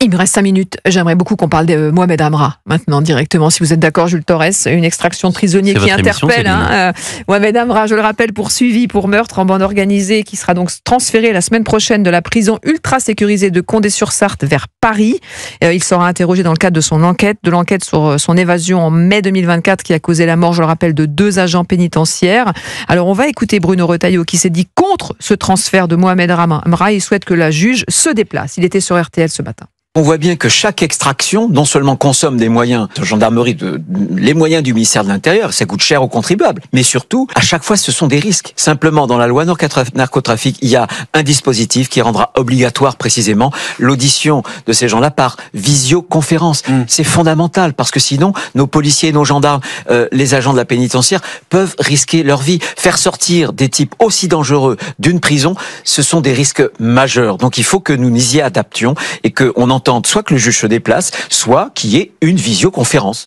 Il me reste 5 minutes. J'aimerais beaucoup qu'on parle de Mohamed Amra maintenant directement. Si vous êtes d'accord, Jules Torres, une extraction de prisonnier qui interpelle. Mohamed Amra, je le rappelle, poursuivi pour meurtre en bande organisée, qui sera donc transféré la semaine prochaine de la prison ultra sécurisée de Condé-sur-Sarthe vers Paris. Il sera interrogé dans le cadre de l'enquête sur son évasion en mai 2024 qui a causé la mort, je le rappelle, de 2 agents pénitentiaires. Alors on va écouter Bruno Retailleau qui s'est dit contre ce transfert de Mohamed Amra. Il souhaite que la juge se déplace. Il était sur RTL ce matin. On voit bien que chaque extraction, non seulement consomme des moyens de gendarmerie, les moyens du ministère de l'Intérieur, ça coûte cher aux contribuables, mais surtout, à chaque fois, ce sont des risques. Simplement, dans la loi narcotrafic, il y a un dispositif qui rendra obligatoire précisément l'audition de ces gens-là par visioconférence. C'est fondamental, parce que sinon, nos policiers et nos gendarmes, les agents de la pénitentiaire, peuvent risquer leur vie. Faire sortir des types aussi dangereux d'une prison, ce sont des risques majeurs. Donc il faut que nous nous y adaptions et qu'on entende soit que le juge se déplace, soit qu'il y ait une visioconférence.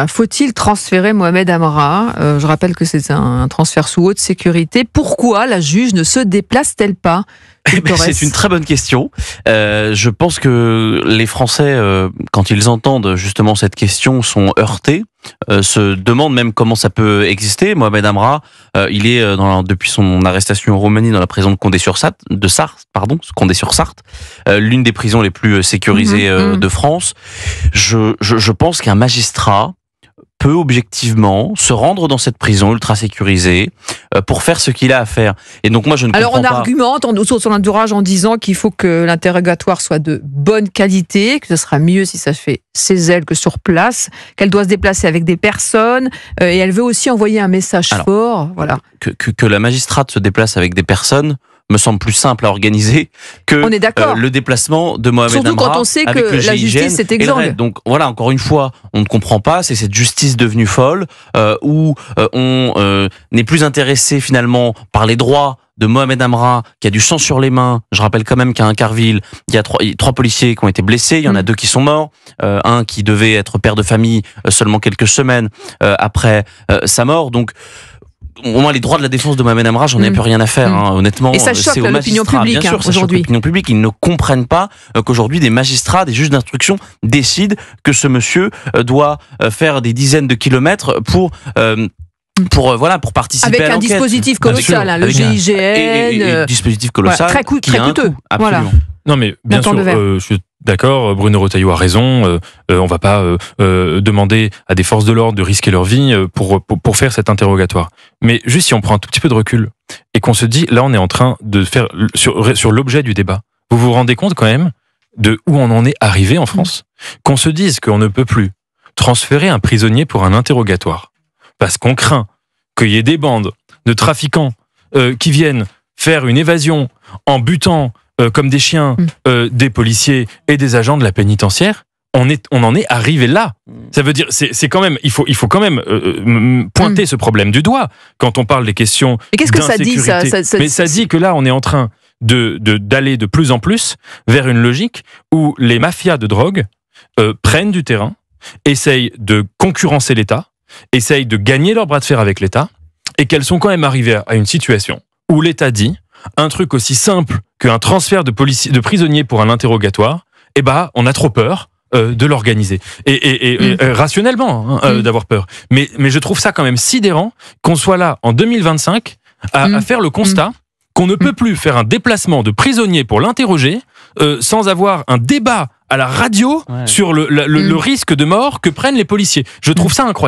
Faut-il transférer Mohamed Amra ? Je rappelle que c'est un transfert sous haute sécurité. Pourquoi la juge ne se déplace-t-elle pas ? C'est une très bonne question. Je pense que les Français, quand ils entendent justement cette question, sont heurtés, se demandent même comment ça peut exister. Mohamed Amra, il est depuis son arrestation en Roumanie dans la prison de Condé-sur-Sarthe, l'une des prisons les plus sécurisées de France. Je pense qu'un magistrat peut objectivement se rendre dans cette prison ultra sécurisée pour faire ce qu'il a à faire. Et donc moi je ne comprends pas. Alors on argumente autour de son entourage en disant qu'il faut que l'interrogatoire soit de bonne qualité, que ce sera mieux si ça se fait chez elle que sur place, qu'elle doit se déplacer avec des personnes et elle veut aussi envoyer un message fort. Voilà. Que la magistrate se déplace avec des personnes me semble plus simple à organiser que le déplacement de Mohamed Amra. Surtout quand on sait que la justice est exsangue. Donc voilà, encore une fois, on ne comprend pas, c'est cette justice devenue folle, où on n'est plus intéressé finalement par les droits de Mohamed Amra, qui a du sang sur les mains. Je rappelle quand même qu'à Incarville, il y a 3 policiers qui ont été blessés, il y en a 2 qui sont morts, un qui devait être père de famille seulement quelques semaines après sa mort. Donc au moins les droits de la défense de Mohamed Amra, j'en ai plus rien à faire, honnêtement. Et ça choque l'opinion publique aujourd'hui. L'opinion publique, ils ne comprennent pas qu'aujourd'hui des magistrats, des juges d'instruction décident que ce monsieur doit faire des dizaines de kilomètres pour participer avec à l'enquête. Avec un dispositif colossal, le GIGN. Et dispositif colossal très coûteux. Absolument. Voilà. Non mais bien sûr, je suis d'accord, Bruno Retailleau a raison, on va pas demander à des forces de l'ordre de risquer leur vie pour faire cet interrogatoire. Mais juste si on prend un tout petit peu de recul et qu'on se dit, là on est en train de faire, sur l'objet du débat, vous vous rendez compte quand même de où on en est arrivé en France ? Qu'on se dise qu'on ne peut plus transférer un prisonnier pour un interrogatoire parce qu'on craint qu'il y ait des bandes de trafiquants qui viennent faire une évasion en butant comme des chiens des policiers et des agents de la pénitentiaire. On en est arrivé là. Ça veut dire, c'est quand même, il faut quand même pointer ce problème du doigt quand on parle des questions d'insécurité. Mais qu'est-ce que ça dit Mais ça dit que là, on est en train d'aller de plus en plus vers une logique où les mafias de drogue prennent du terrain, essayent de concurrencer l'État, essayent de gagner leur bras de fer avec l'État, et qu'elles sont quand même arrivées à une situation où l'État dit un truc aussi simple qu'un transfert de prisonniers pour un interrogatoire, on a trop peur de l'organiser. Et rationnellement, d'avoir peur. Mais je trouve ça quand même sidérant qu'on soit là en 2025 à faire le constat qu'on ne peut plus faire un déplacement de prisonniers pour l'interroger sans avoir un débat à la radio sur le risque de mort que prennent les policiers. Je trouve ça incroyable.